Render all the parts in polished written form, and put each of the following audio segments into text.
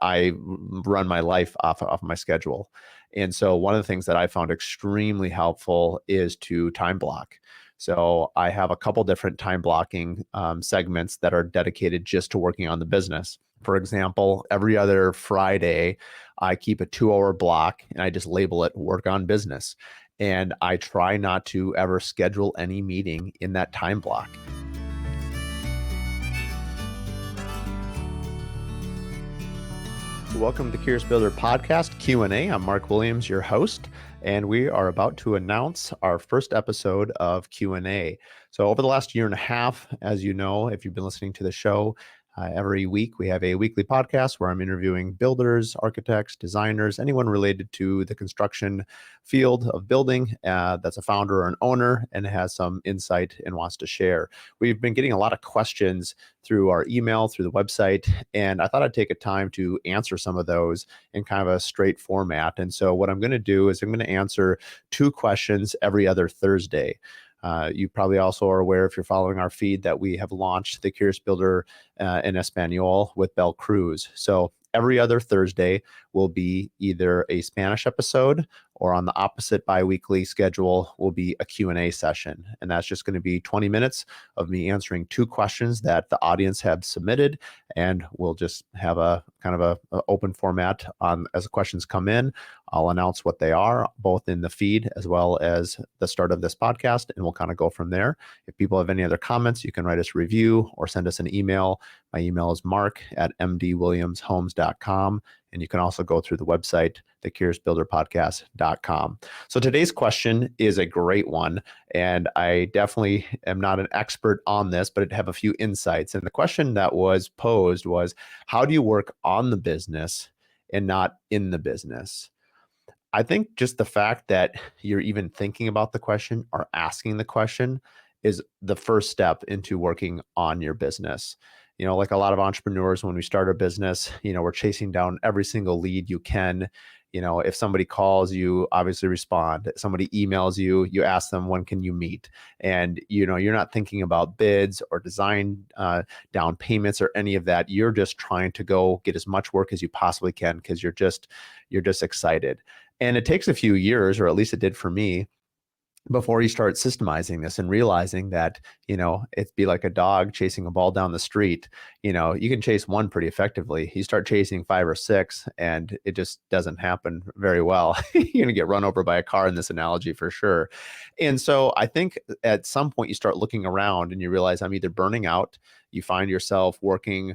I run my life off my schedule. And so one of the things that I found extremely helpful is to time block. So I have a couple different time blocking segments that are dedicated just to working on the business. For example, every other Friday, I keep a 2 hour block and I just label it work on business. And I try not to ever schedule any meeting in that time block. Welcome to Curious Builder Podcast Q&A. I'm Mark Williams, your host, and we are about to announce our first episode of Q&A. So over the last year and a half, as you know, if you've been listening to the show, every week we have a weekly podcast where I'm interviewing builders, architects, designers, anyone related to the construction field of building that's a founder or an owner and has some insight and wants to share. We've been getting a lot of questions through our email, through the website, and I thought I'd take a time to answer some of those in kind of a straight format. And so what I'm going to do is I'm going to answer 2 questions every other Thursday. You probably also are aware, if you're following our feed, that we have launched the Curious Builder in Espanol with Bel Cruz. So every other Thursday will be either a Spanish episode, or on the opposite biweekly schedule will be a Q&A session. And that's just going to be 20 minutes of me answering 2 questions that the audience have submitted. And we'll just have a kind of a open format on as the questions come in. I'll announce what they are, both in the feed as well as the start of this podcast, and we'll kind of go from there. If people have any other comments, you can write us a review or send us an email. My email is mark@mdwilliamshomes.com. And you can also go through the website, thecuriousbuilderpodcast.com. So today's question is a great one. And I definitely am not an expert on this, but I have a few insights. And the question that was posed was, how do you work on the business and not in the business? I think just the fact that you're even thinking about the question or asking the question is the first step into working on your business. Like a lot of entrepreneurs, when we start a business, we're chasing down every single lead you can. If somebody calls you, obviously respond. If somebody emails you, you ask them, when can you meet? And, you're not thinking about bids or design down payments or any of that. You're just trying to go get as much work as you possibly can because you're just excited. And it takes a few years, or at least it did for me, before you start systemizing this and realizing that, it'd be like a dog chasing a ball down the street. You can chase one pretty effectively. You start chasing 5 or 6 and it just doesn't happen very well. You're going to get run over by a car in this analogy for sure. And so I think at some point you start looking around and you realize I'm either burning out. You find yourself working,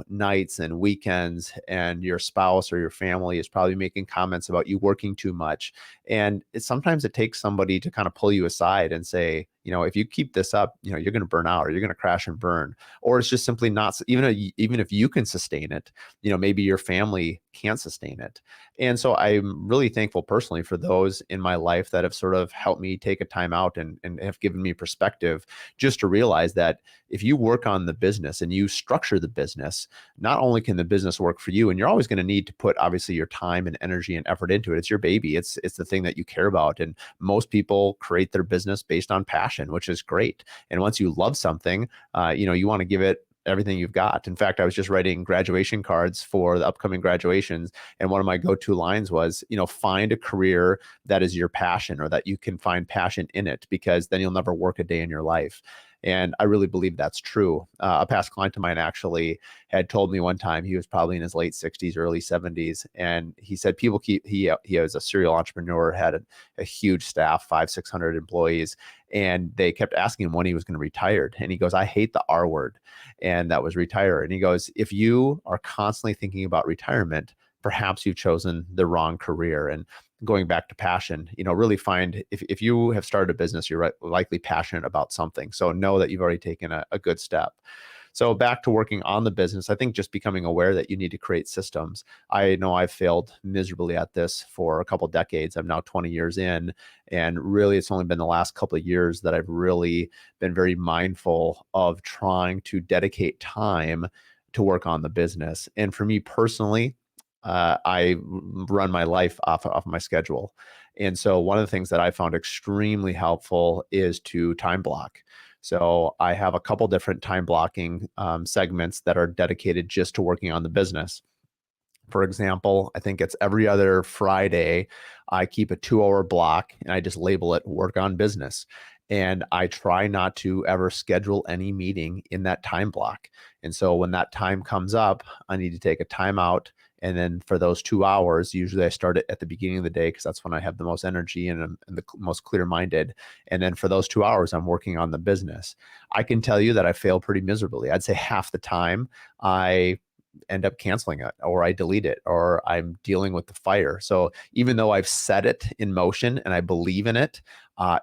nights and weekends, and your spouse or your family is probably making comments about you working too much. And sometimes it takes somebody to kind of pull you aside and say, if you keep this up, you're going to burn out, or you're going to crash and burn, or it's just simply not, even if you can sustain it, maybe your family can't sustain it. And so I'm really thankful personally for those in my life that have sort of helped me take a time out and have given me perspective, just to realize that if you work on the business and you structure the business, not only can the business work for you, and you're always going to need to put obviously your time and energy and effort into it. It's your baby. It's the thing that you care about. And most people create their business based on passion, which is great. And once you love something, you want to give it everything you've got. In fact, I was just writing graduation cards for the upcoming graduations, and one of my go-to lines was, find a career that is your passion, or that you can find passion in it, because then you'll never work a day in your life. And I really believe that's true. A past client of mine actually had told me one time, he was probably in his late 60s, early 70s. And he said he was a serial entrepreneur, had a huge staff, 500-600 employees. And they kept asking him when he was going to retire. And he goes, I hate the R word. And that was retire. And he goes, if you are constantly thinking about retirement, perhaps you've chosen the wrong career. And going back to passion, really find, if you have started a business, you're likely passionate about something. So know that you've already taken a good step. So back to working on the business, I think just becoming aware that you need to create systems. I know I've failed miserably at this for a couple of decades. I'm now 20 years in, and really it's only been the last couple of years that I've really been very mindful of trying to dedicate time to work on the business. And for me personally, I run my life off my schedule. And so one of the things that I found extremely helpful is to time block. So I have a couple different time blocking segments that are dedicated just to working on the business. For example, I think it's every other Friday, I keep a 2 hour block and I just label it work on business. And I try not to ever schedule any meeting in that time block. And so when that time comes up, I need to take a time out. And then for those 2 hours, usually I start it at the beginning of the day because that's when I have the most energy and I'm the most clear minded. And then for those 2 hours, I'm working on the business. I can tell you that I fail pretty miserably. I'd say half the time I end up canceling it or I delete it or I'm dealing with the fire. So even though I've set it in motion and I believe in it,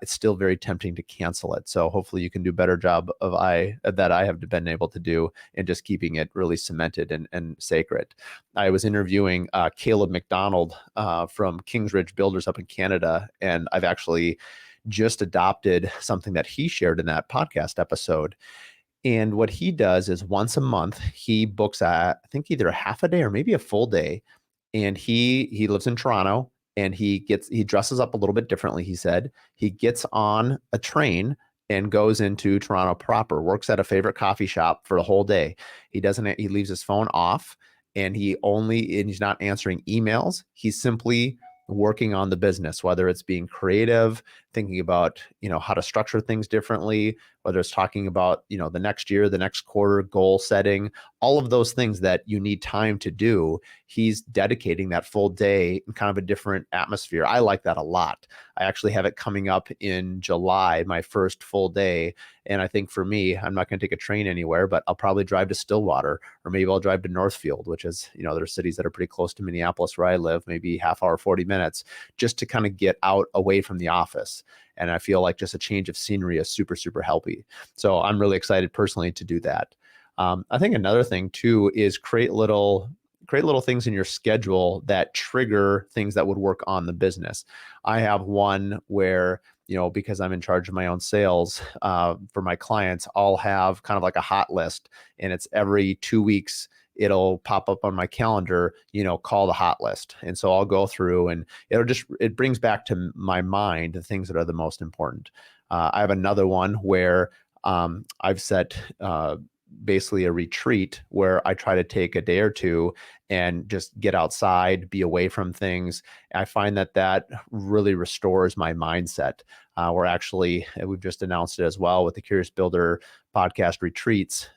it's still very tempting to cancel it. So hopefully you can do a better job of that I have been able to do in just keeping it really cemented and sacred. I was interviewing Caleb McDonald from Kingsridge Builders up in Canada, and I've actually just adopted something that he shared in that podcast episode. And what he does is once a month, he books I think either a half a day or maybe a full day. And he lives in Toronto and he dresses up a little bit differently, he said. He gets on a train and goes into Toronto proper, works at a favorite coffee shop for the whole day. He leaves his phone off and he's not answering emails. He's simply working on the business, whether it's being creative, thinking about, how to structure things differently, whether it's talking about, the next year, the next quarter, goal setting, all of those things that you need time to do. He's dedicating that full day in kind of a different atmosphere. I like that a lot. I actually have it coming up in July, my first full day. And I think for me, I'm not going to take a train anywhere, but I'll probably drive to Stillwater, or maybe I'll drive to Northfield, which is, there's cities that are pretty close to Minneapolis where I live, maybe half hour, 40 minutes, just to kind of get out away from the office. And I feel like just a change of scenery is super, super healthy. So I'm really excited personally to do that. I think another thing too is create little things in your schedule that trigger things that would work on the business. I have one where, because I'm in charge of my own sales for my clients, I'll have kind of like a hot list, and it's every 2 weeks it'll pop up on my calendar, call the hot list. And so I'll go through and it brings back to my mind the things that are the most important. I have another one where I've set basically a retreat where I try to take a day or two and just get outside, be away from things. I find that really restores my mindset. We've just announced it as well with the Curious Builder podcast retreats.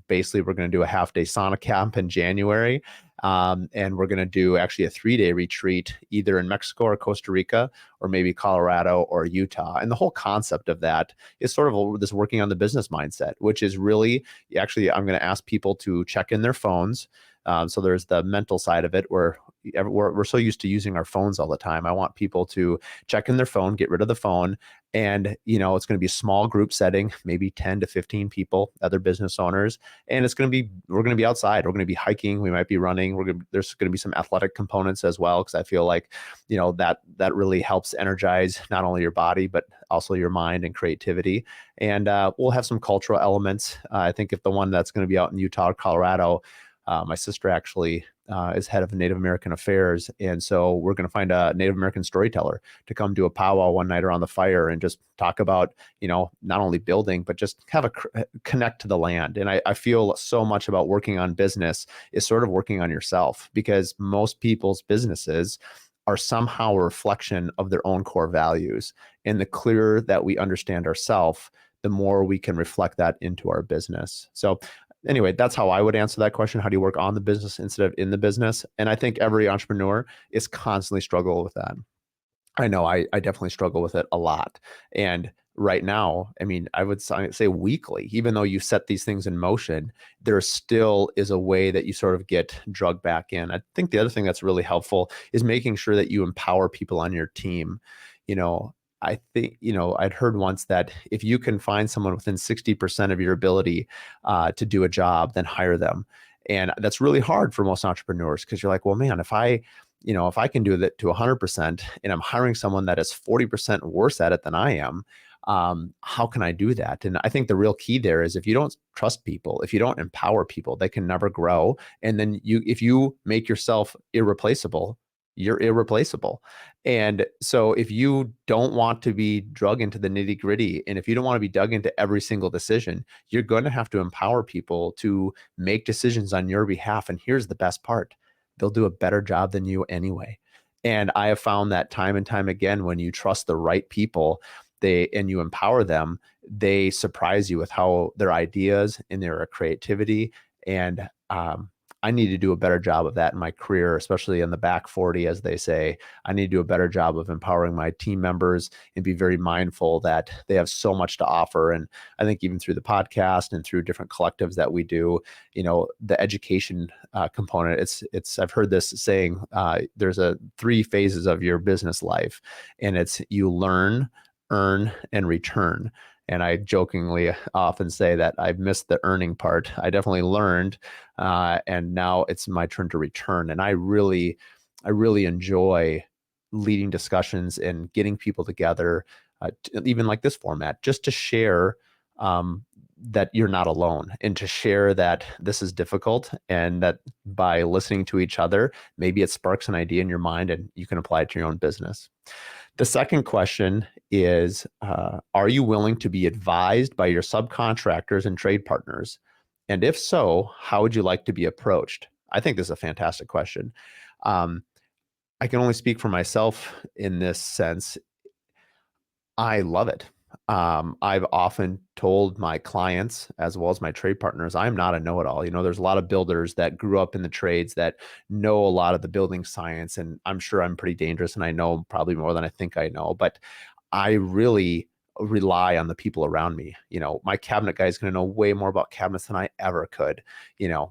Basically, we're going to do a half-day sauna camp in January. And we're going to do actually a 3-day retreat either in Mexico or Costa Rica, or maybe Colorado or Utah. And the whole concept of that is sort of this working on the business mindset, which is really, actually, I'm going to ask people to check in their phones. So there's the mental side of it where we're so used to using our phones all the time. I want people to check in their phone, get rid of the phone. And, it's going to be a small group setting, maybe 10 to 15 people, other business owners. And we're going to be outside. We're going to be hiking. We might be running. There's going to be some athletic components as well, because I feel like, that really helps energize not only your body, but also your mind and creativity. And we'll have some cultural elements. I think if the one that's going to be out in Utah or Colorado, my sister actually is head of Native American Affairs. And so we're going to find a Native American storyteller to come do a powwow one night around the fire and just talk about, not only building, but just have a connect to the land. And I feel so much about working on business is sort of working on yourself, because most people's businesses are somehow a reflection of their own core values. And the clearer that we understand ourselves, the more we can reflect that into our business. So anyway, that's how I would answer that question. How do you work on the business instead of in the business? And I think every entrepreneur is constantly struggle with that. I know I definitely struggle with it a lot. And right now, I mean, I would say weekly, even though you set these things in motion, there still is a way that you sort of get drugged back in. I think the other thing that's really helpful is making sure that you empower people on your team. I think, I'd heard once that if you can find someone within 60% of your ability to do a job, then hire them. And that's really hard for most entrepreneurs, because you're like, well, man, if I can do that to 100% and I'm hiring someone that is 40% worse at it than I am, how can I do that? And I think the real key there is if you don't trust people, if you don't empower people, they can never grow. And then if you make yourself irreplaceable, you're irreplaceable. And so if you don't want to be drug into the nitty gritty, and if you don't want to be dug into every single decision, you're going to have to empower people to make decisions on your behalf. And here's the best part. they'll do a better job than you anyway. And I have found that time and time again, when you trust the right people, and you empower them, they surprise you with how their ideas and their creativity. And I need to do a better job of that in my career, especially in the back 40, as they say. I need to do a better job of empowering my team members and be very mindful that they have so much to offer. And I think even through the podcast and through different collectives that we do, the education component, I've heard this saying, there's three phases of your business life, and it's you learn, earn, and return. And I jokingly often say that I've missed the earning part. I definitely learned, and now it's my turn to return. And I really enjoy leading discussions and getting people together, even like this format, just to share that you're not alone, and to share that this is difficult, and that by listening to each other, maybe it sparks an idea in your mind and you can apply it to your own business. The second question is, are you willing to be advised by your subcontractors and trade partners? And if so, how would you like to be approached? I think this is a fantastic question. I can only speak for myself in this sense. I love it. I've often told my clients as well as my trade partners, I'm not a know-it-all. There's a lot of builders that grew up in the trades that know a lot of the building science, and I'm sure I'm pretty dangerous and I know probably more than I think I know, but I really rely on the people around me. My cabinet guy is going to know way more about cabinets than I ever could.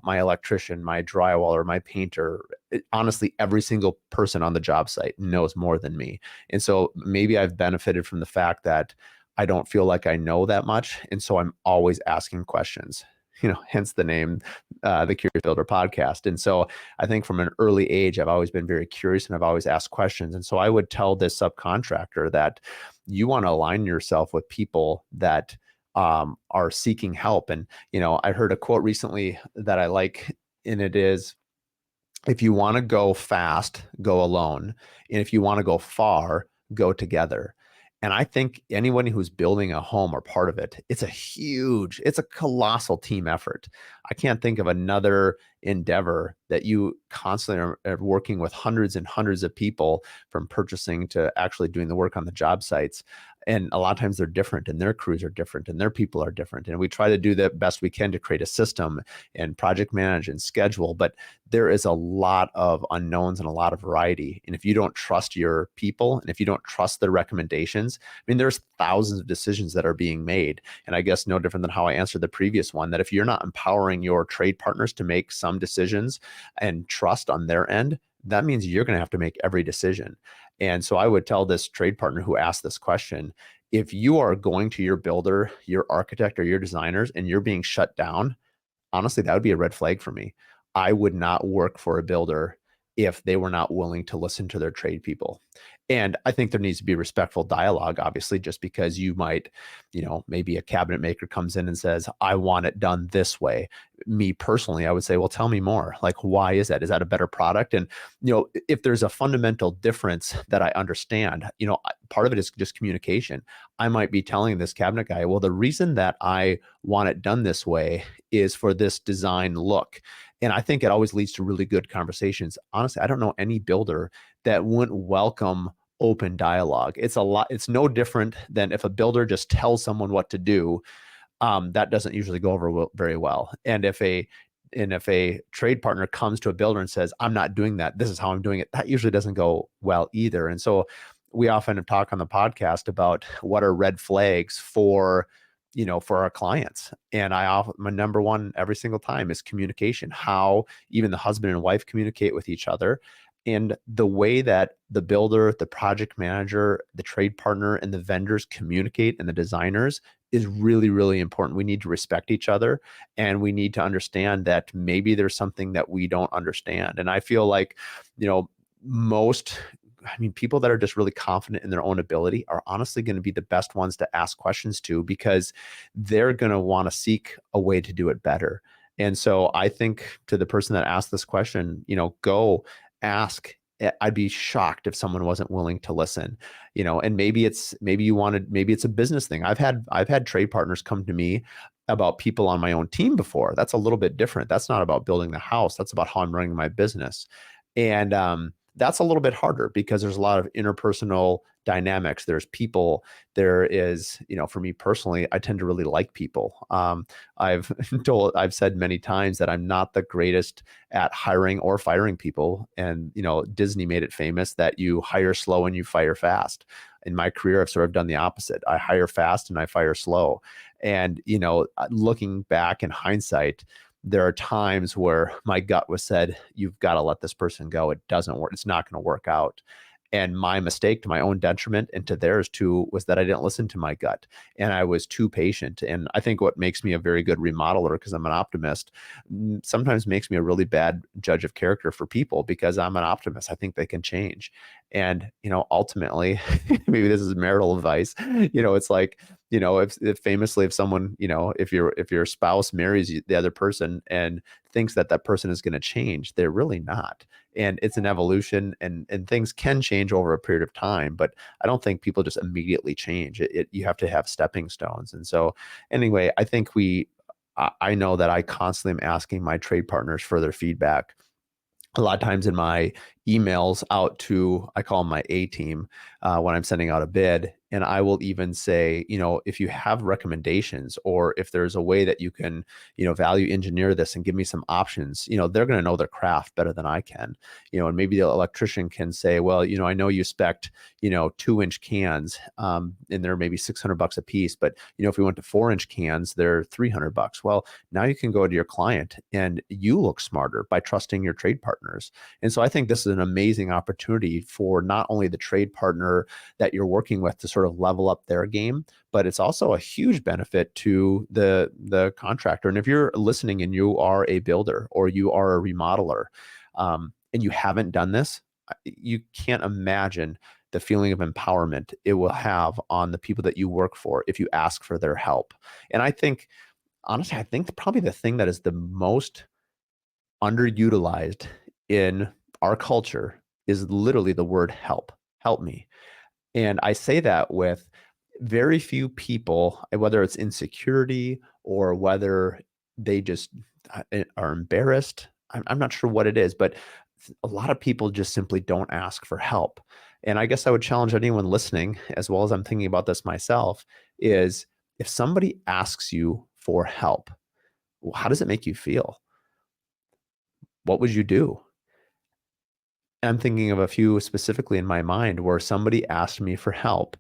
My electrician, my drywaller, my painter, honestly, every single person on the job site knows more than me. And so maybe I've benefited from the fact that I don't feel like I know that much. And so I'm always asking questions, hence the name, the Curious Builder Podcast. And so I think from an early age, I've always been very curious and I've always asked questions. And so I would tell this subcontractor that you want to align yourself with people that are seeking help. And, I heard a quote recently that I like, and it is, if you want to go fast, go alone. And if you want to go far, go together. And I think anyone who's building a home or part of it, it's a colossal team effort. I can't think of another endeavor that you constantly are working with hundreds and hundreds of people, from purchasing to actually doing the work on the job sites. And a lot of times they're different, and their crews are different, and their people are different. And we try to do the best we can to create a system and project manage and schedule. But there is a lot of unknowns and a lot of variety. And if you don't trust your people, and if you don't trust their recommendations, there's thousands of decisions that are being made. And I guess no different than how I answered the previous one, that if you're not empowering your trade partners to make some decisions and trust on their end, that means you're going to have to make every decision. And so I would tell this trade partner who asked this question, if you are going to your builder, your architect, or your designers, and you're being shut down, honestly, that would be a red flag for me. I would not work for a builder if they were not willing to listen to their trade people. And I think there needs to be respectful dialogue, obviously, just because you might, maybe a cabinet maker comes in and says, I want it done this way. Me personally, I would say, well, tell me more. Like, why is that? Is that a better product? And, if there's a fundamental difference that I understand, part of it is just communication. I might be telling this cabinet guy, well, the reason that I want it done this way is for this design look. And I think it always leads to really good conversations. Honestly, I don't know any builder that wouldn't welcome open dialogue. It's no different than if a builder just tells someone what to do. That doesn't usually go over very well. And if a trade partner comes to a builder and says, I'm not doing that, this is how I'm doing it, that usually doesn't go well either. And so we often talk on the podcast about what are red flags for our clients. And my number one every single time is communication, how even the husband and wife communicate with each other. And the way that the builder, the project manager, the trade partner, and the vendors communicate, and the designers, is really, really important. We need to respect each other, and we need to understand that maybe there's something that we don't understand. And I feel like, people that are just really confident in their own ability are honestly going to be the best ones to ask questions to, because they're going to want to seek a way to do it better. And so I think, to the person that asked this question, go ask. I'd be shocked if someone wasn't willing to listen, and maybe it's a business thing. I've had trade partners come to me about people on my own team before. That's a little bit different. That's not about building the house. That's about how I'm running my business. And that's a little bit harder because there's a lot of interpersonal dynamics. There's people. There is, for me personally, I tend to really like people. I've I've said many times that I'm not the greatest at hiring or firing people. And, Disney made it famous that you hire slow and you fire fast. In my career, I've sort of done the opposite. I hire fast and I fire slow. And, looking back in hindsight, there are times where my gut was said, you've got to let this person go. It doesn't work. It's not going to work out. And my mistake, to my own detriment and to theirs too, was that I didn't listen to my gut and I was too patient. And I think what makes me a very good remodeler, because I'm an optimist, sometimes makes me a really bad judge of character for people because I'm an optimist. I think they can change. And, ultimately, maybe this is marital advice, it's like, if famously, if someone, if your spouse marries the other person and thinks that that person is going to change, they're really not. And it's an evolution, and things can change over a period of time, but I don't think people just immediately change. You have to have stepping stones. And so anyway, I think I know that I constantly am asking my trade partners for their feedback. A lot of times in my emails out to, I call them my A team, when I'm sending out a bid. And I will even say, if you have recommendations or if there's a way that you can, value engineer this and give me some options, they're going to know their craft better than I can, and maybe the electrician can say, well, I know you spec'd, 2-inch cans, and they're maybe $600 a piece, but, if we went to 4-inch cans, they're $300. Well, now you can go to your client and you look smarter by trusting your trade partners. And so I think this is an amazing opportunity for not only the trade partner that you're working with to sort of level up their game, but it's also a huge benefit to the contractor. And if you're listening and you are a builder or you are a remodeler, and you haven't done this, you can't imagine the feeling of empowerment it will have on the people that you work for if you ask for their help. And I think, honestly, probably the thing that is the most underutilized in our culture is literally the word help. Help me. And I say that with very few people, whether it's insecurity or whether they just are embarrassed. I'm not sure what it is, but a lot of people just simply don't ask for help. And I guess I would challenge anyone listening, as well as I'm thinking about this myself, is if somebody asks you for help, how does it make you feel? What would you do? I'm thinking of a few specifically in my mind where somebody asked me for help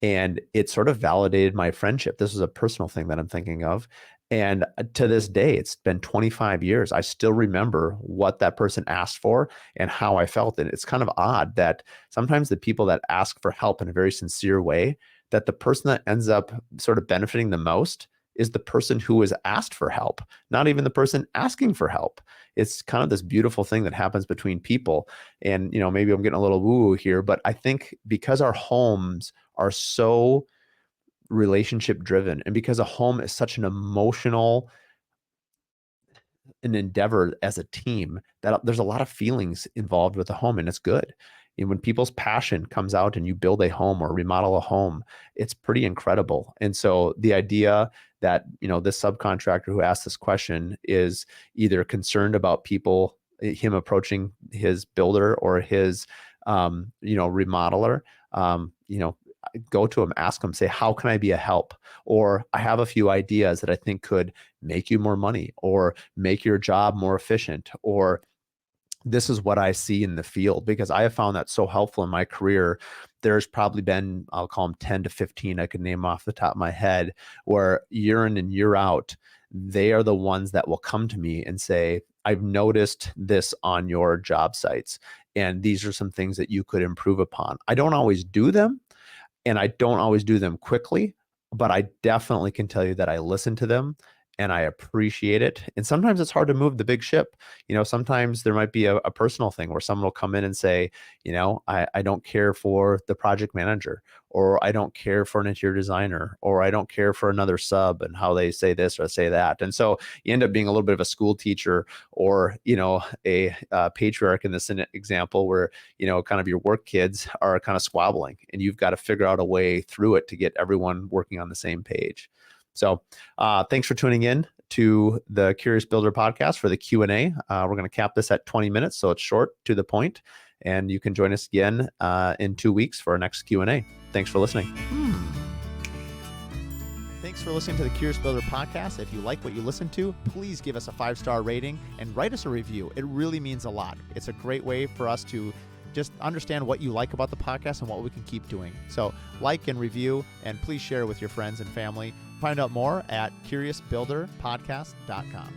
and it sort of validated my friendship. This is a personal thing that I'm thinking of. And to this day, it's been 25 years. I still remember what that person asked for and how I felt. And it's kind of odd that sometimes the people that ask for help in a very sincere way, that the person that ends up sort of benefiting the most is the person who was asked for help, not even the person asking for help. It's kind of this beautiful thing that happens between people. And, maybe I'm getting a little woo-woo here, but I think because our homes are so relationship driven and because a home is such an endeavor as a team, that there's a lot of feelings involved with a home, and it's good. And when people's passion comes out and you build a home or remodel a home, it's pretty incredible. And so the idea that, this subcontractor who asked this question is either concerned about him approaching his builder or his, remodeler, go to them, ask them, say, how can I be a help? Or I have a few ideas that I think could make you more money or make your job more efficient, or this is what I see in the field, because I have found that so helpful in my career. There's probably been, I'll call them 10 to 15, I could name off the top of my head, where year in and year out, they are the ones that will come to me and say, I've noticed this on your job sites, and these are some things that you could improve upon. I don't always do them, and I don't always do them quickly, but I definitely can tell you that I listen to them and I appreciate it. And sometimes it's hard to move the big ship. Sometimes there might be a personal thing where someone will come in and say, I don't care for the project manager, or I don't care for an interior designer, or I don't care for another sub and how they say this or say that. And so you end up being a little bit of a school teacher, or, a patriarch in this example where, kind of your work kids are kind of squabbling and you've got to figure out a way through it to get everyone working on the same page. So thanks for tuning in to the Curious Builder podcast for the Q&A. We're going to cap this at 20 minutes, so it's short, to the point. And you can join us again in 2 weeks for our next Q&A. Thanks for listening. Thanks for listening to the Curious Builder podcast. If you like what you listen to, please give us a 5-star rating and write us a review. It really means a lot. It's a great way for us to just understand what you like about the podcast and what we can keep doing. So like and review, and please share with your friends and family. Find out more at curiousbuilderpodcast.com.